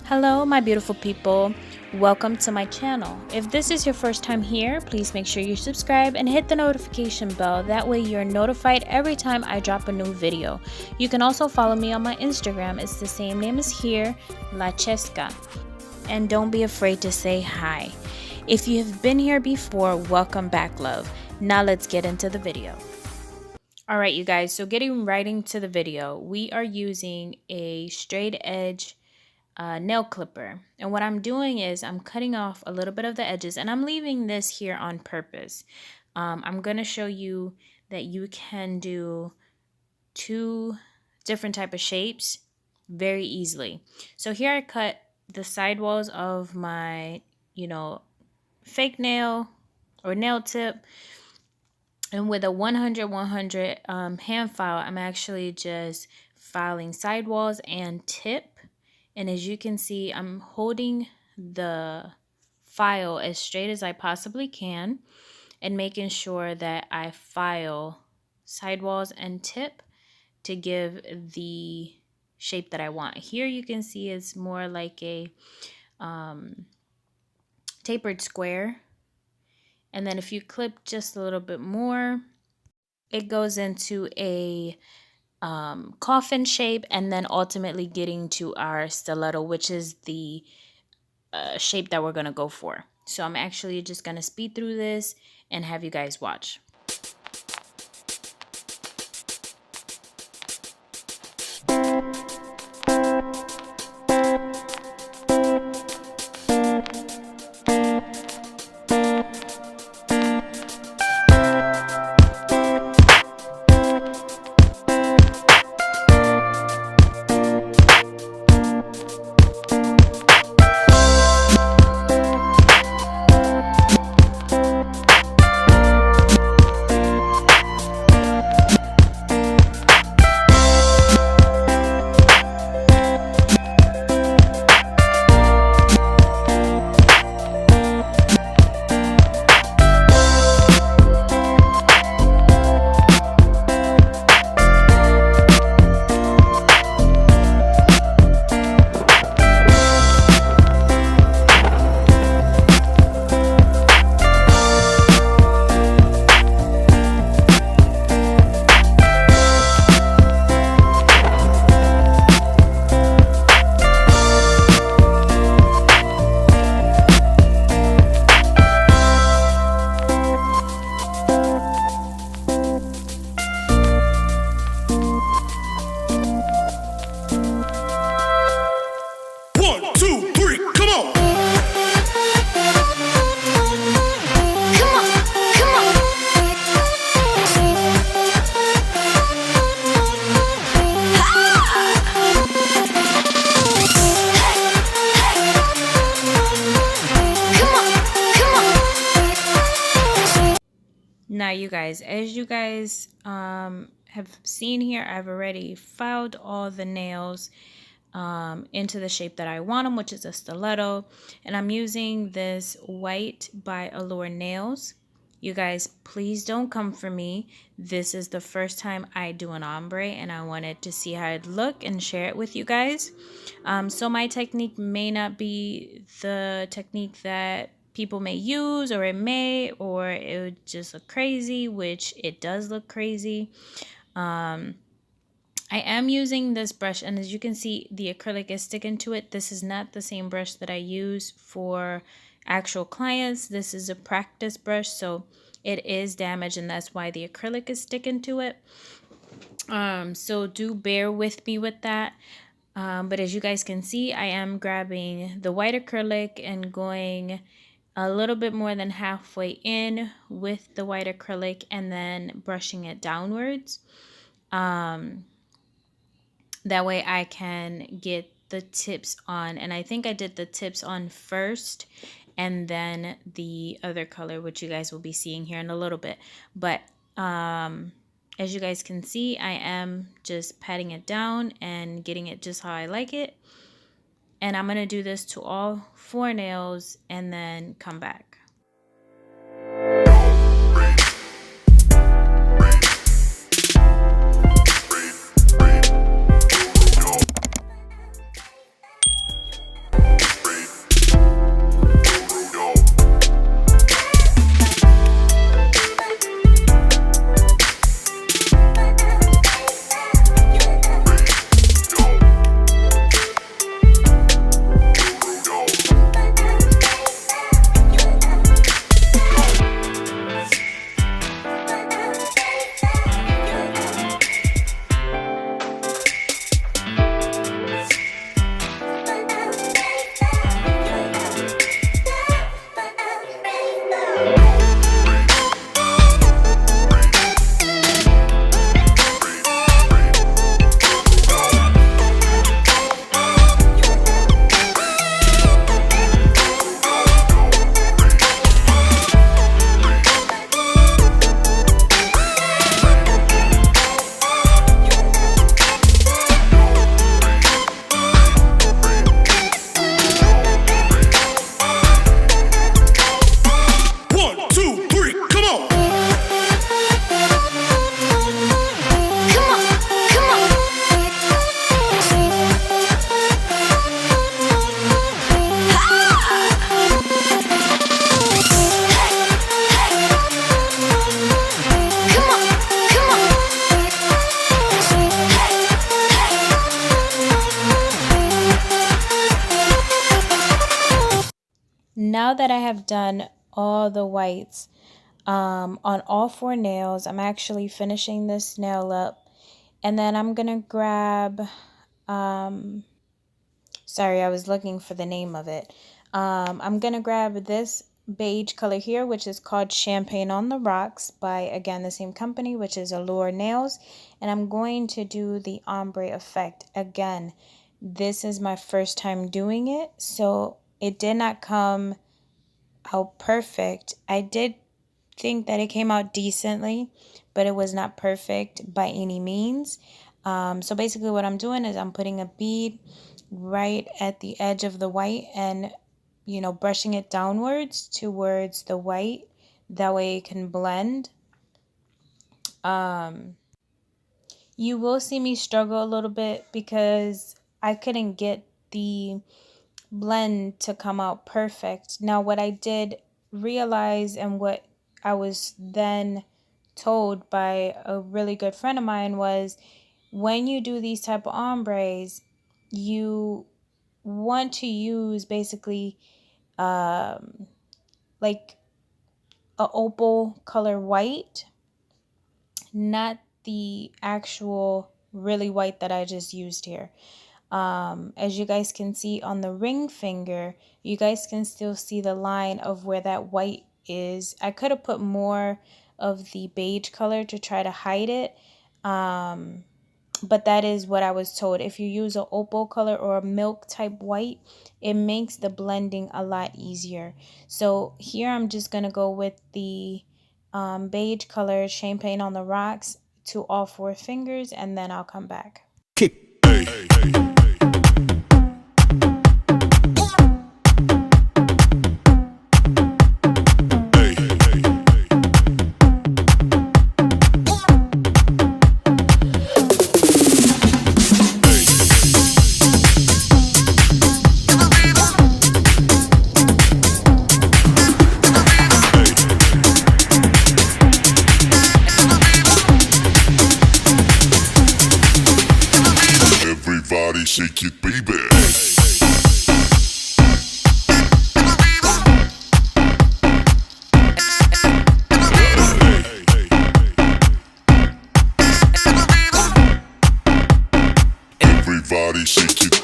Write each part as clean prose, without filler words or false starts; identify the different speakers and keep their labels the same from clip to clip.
Speaker 1: Hello, my beautiful people. Welcome to my channel. If this is your first time here, please make sure you subscribe and hit the notification bell. That way you're notified every time I drop a new video. You can also follow me on my Instagram. It's the same name as here, La Chesca. And don't be afraid to say hi. If you have been here before, welcome back, love. Now let's get into the video. All right, you guys, so getting right into the video, we are using a straight edge nail clipper, and what I'm doing is I'm cutting off a little bit of the edges, and I'm leaving this here on purpose. I'm going to show you that you can do two different type of shapes very easily. So here I cut the sidewalls of my, fake nail or nail tip, and with a 100 hand file, I'm actually just filing sidewalls and tip. And as you can see, I'm holding the file as straight as I possibly can and making sure that I file sidewalls and tip to give the shape that I want. Here you can see it's more like a tapered square. And then if you clip just a little bit more, it goes into a coffin shape, and then ultimately getting to our stiletto, which is the shape that we're going to go for. So I'm actually just going to speed through this and have you guys watch. Now you guys, as you guys have seen here, I've already filed all the nails into the shape that I want them, which is a stiletto, and I'm using this white by Allure nails. You guys, please don't come for me. This is the first time I do an ombre, and I wanted to see how it'd look and share it with you guys. So my technique may not be the technique that people may use, or it would just look crazy, which it does look crazy. I am using this brush, and as you can see, the acrylic is sticking to it. This is not the same brush that I use for actual clients. This is a practice brush, so it is damaged, and that's why the acrylic is sticking to it. So do bear with me with that. But as you guys can see, I am grabbing the white acrylic and going a little bit more than halfway in with the white acrylic and then brushing it downwards. That way I can get the tips on, and I think I did the tips on first and then the other color, which you guys will be seeing here in a little bit. But as you guys can see, I am just patting it down and getting it just how I like it. And I'm going to do this to all 4 nails and then come back. Now that I have done all the whites on all 4 nails, I'm actually finishing this nail up. And then I'm going to grab, sorry, I was looking for the name of it. I'm going to grab this beige color here, which is called Champagne on the Rocks by, again, the same company, which is Allure Nails. And I'm going to do the ombre effect. Again, this is my first time doing it, so it did not come out perfect. I did think that it came out decently, but it was not perfect by any means. So basically what I'm doing is I'm putting a bead right at the edge of the white and, you know, brushing it downwards towards the white. That way it can blend. You will see me struggle a little bit because I couldn't get the blend to come out perfect. Now, what I did realize and what I was then told by a really good friend of mine was when you do these type of ombres, you want to use basically like a opal color white, not the actual really white that I just used here. As you guys can see on the ring finger, you guys can still see the line of where that white is. I could have put more of the beige color to try to hide it, but that is what I was told. If you use an opal color or a milk type white, it makes the blending a lot easier. So here I'm just going to go with the beige color Champagne on the Rocks to all 4 fingers, and then I'll come back.
Speaker 2: Shake it, baby. Everybody shake it, baby.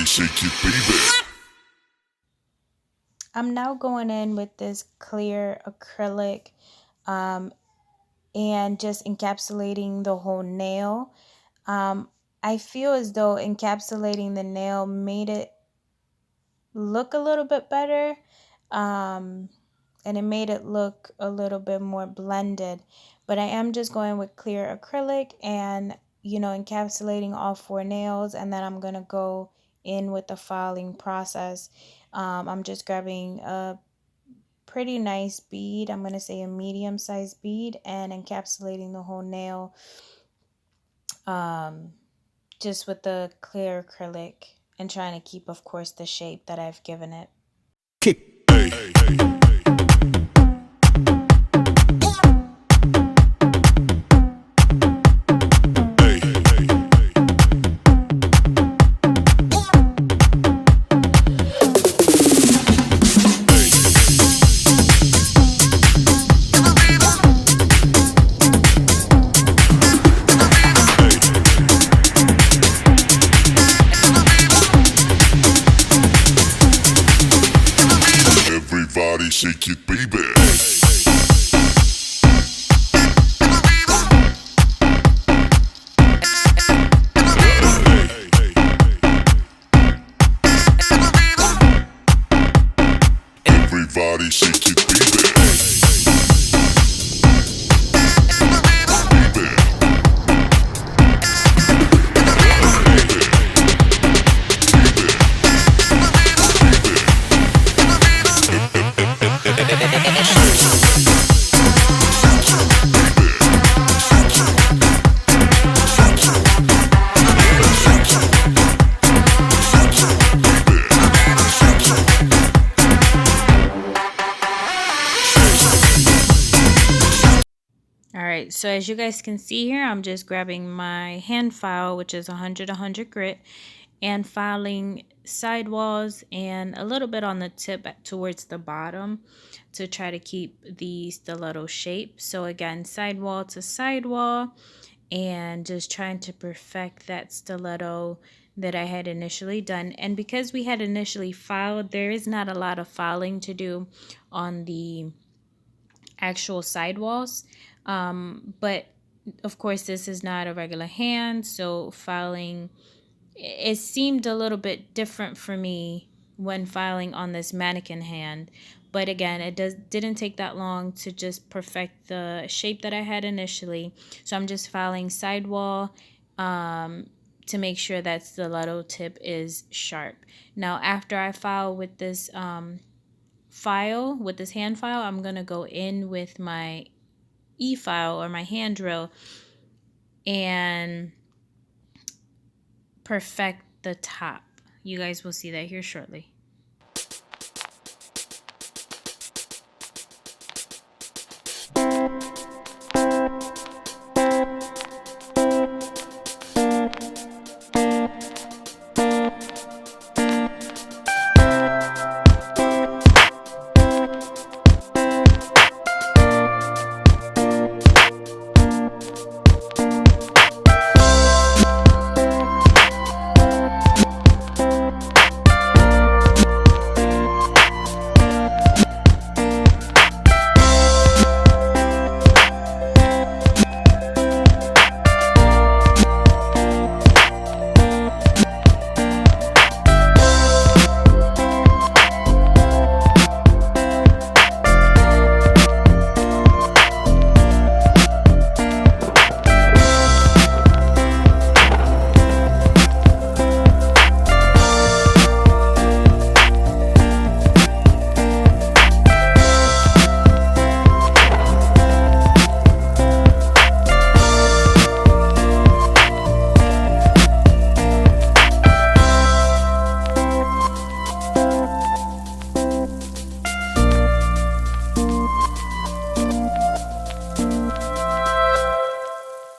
Speaker 2: Shake it, baby.
Speaker 1: I'm now going in with this clear acrylic and just encapsulating the whole nail. I feel as though encapsulating the nail made it look a little bit better, and it made it look a little bit more blended. But I am just going with clear acrylic and, you know, encapsulating all 4 nails, and then I'm going to go in with the filing process. I'm just grabbing a pretty nice bead. I'm going to say a medium-sized bead and encapsulating the whole nail just with the clear acrylic and trying to keep, of course, the shape that I've given it.
Speaker 2: Kick. Everybody shake it, baby. Everybody shake it, baby.
Speaker 1: All right, so as you guys can see here, I'm just grabbing my hand file, which is 100 grit, and filing sidewalls and a little bit on the tip towards the bottom to try to keep the stiletto shape. So again, sidewall to sidewall, and just trying to perfect that stiletto that I had initially done. And because we had initially filed, there is not a lot of filing to do on the actual sidewalls. But of course, this is not a regular hand, so filing, it seemed a little bit different for me when filing on this mannequin hand. But again, it didn't take that long to just perfect the shape that I had initially. So I'm just filing sidewall to make sure that stiletto tip is sharp. Now, after I file with this hand file, I'm gonna go in with my e-file or my hand drill and perfect the top. You guys will see that here shortly.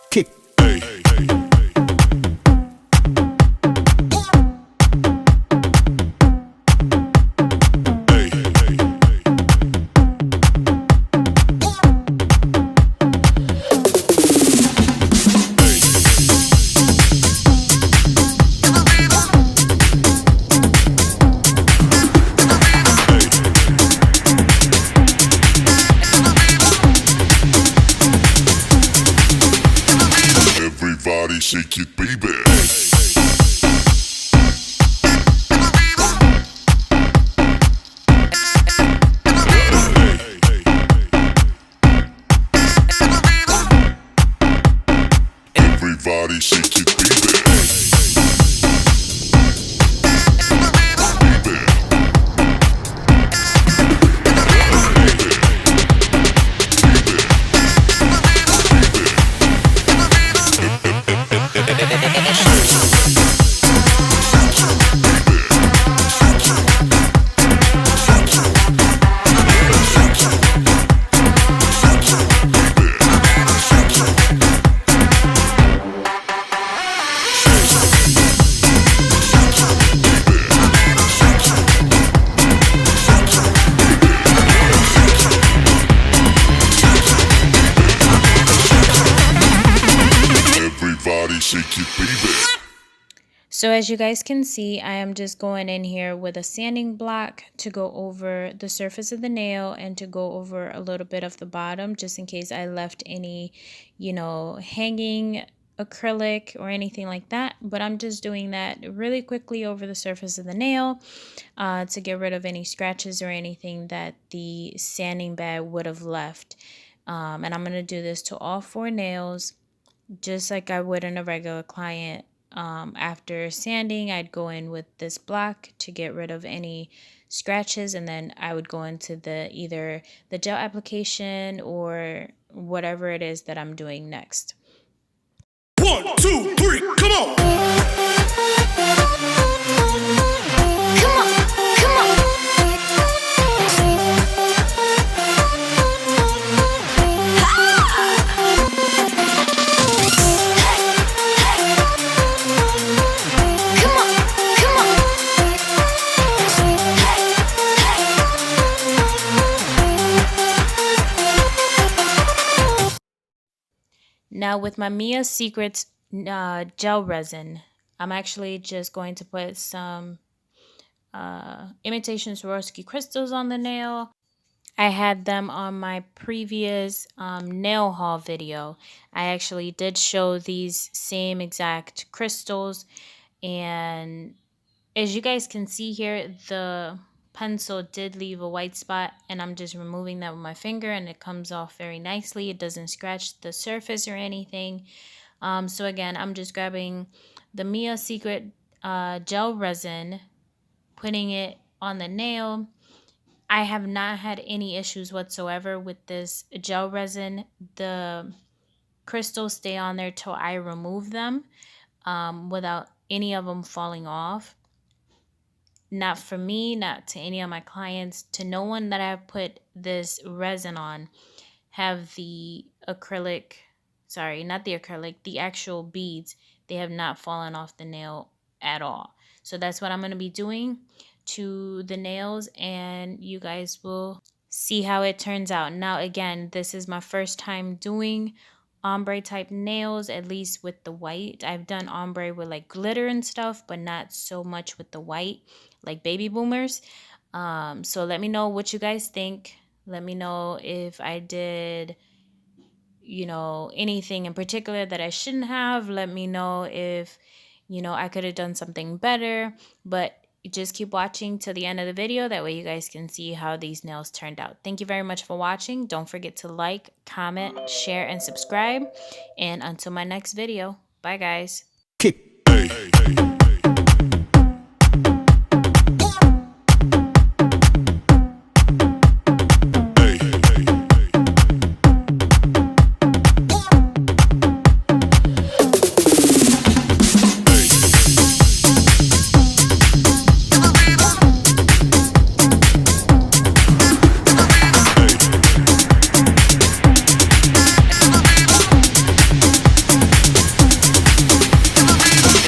Speaker 2: Kick. Hey, hey, hey. Everybody shake it, baby. Everybody shake it, baby. Everybody shake it, baby.
Speaker 1: So as you guys can see, I am just going in here with a sanding block to go over the surface of the nail and to go over a little bit of the bottom, just in case I left any, hanging acrylic or anything like that. But I'm just doing that really quickly over the surface of the nail to get rid of any scratches or anything that the sanding bed would have left. And I'm going to do this to all 4 nails, just like I would in a regular client. After sanding, I'd go in with this block to get rid of any scratches, and then I would go into the either the gel application or whatever it is that I'm doing next.
Speaker 2: 1, 2, 3, come on!
Speaker 1: Now with my Mia Secrets gel resin, I'm actually just going to put some imitation Swarovski crystals on the nail. I had them on my previous nail haul video. I actually did show these same exact crystals, and as you guys can see here, the pencil did leave a white spot, and I'm just removing that with my finger, and it comes off very nicely. It doesn't scratch the surface or anything. So again, I'm just grabbing the Mia Secret gel resin, putting it on the nail. I have not had any issues whatsoever with this gel resin. The crystals stay on there till I remove them without any of them falling off. Not for me, not to any of my clients, to no one that I've put this resin on have the acrylic, sorry, not the acrylic, the actual beads, they have not fallen off the nail at all. So that's what I'm going to be doing to the nails, and you guys will see how it turns out. Now again, this is my first time doing ombre type nails, at least with the white. I've done ombre with like glitter and stuff, but not so much with the white, like baby boomers. So let me know what you guys think. Let me know if I did, you know, anything in particular that I shouldn't have. Let me know if, you know, I could have done something better. But just keep watching till the end of the video. That way you guys can see how these nails turned out. Thank you very much for watching. Don't forget to like, comment, share, and subscribe. And until my next video, bye guys.
Speaker 2: Kick.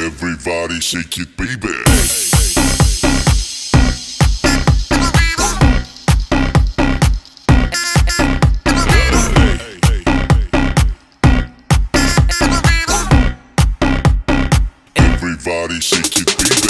Speaker 2: Everybody shake it, baby. Everybody shake it, baby.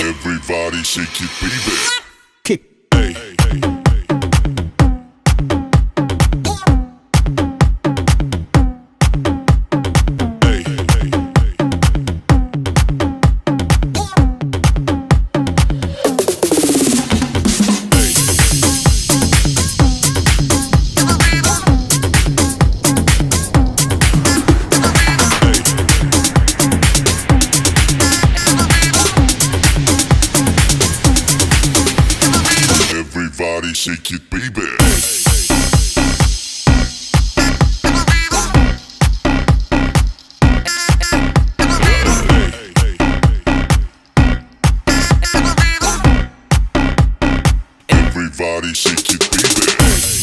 Speaker 2: Everybody shake it, baby. Kick. Everybody shake it, baby. Everybody shake it, baby.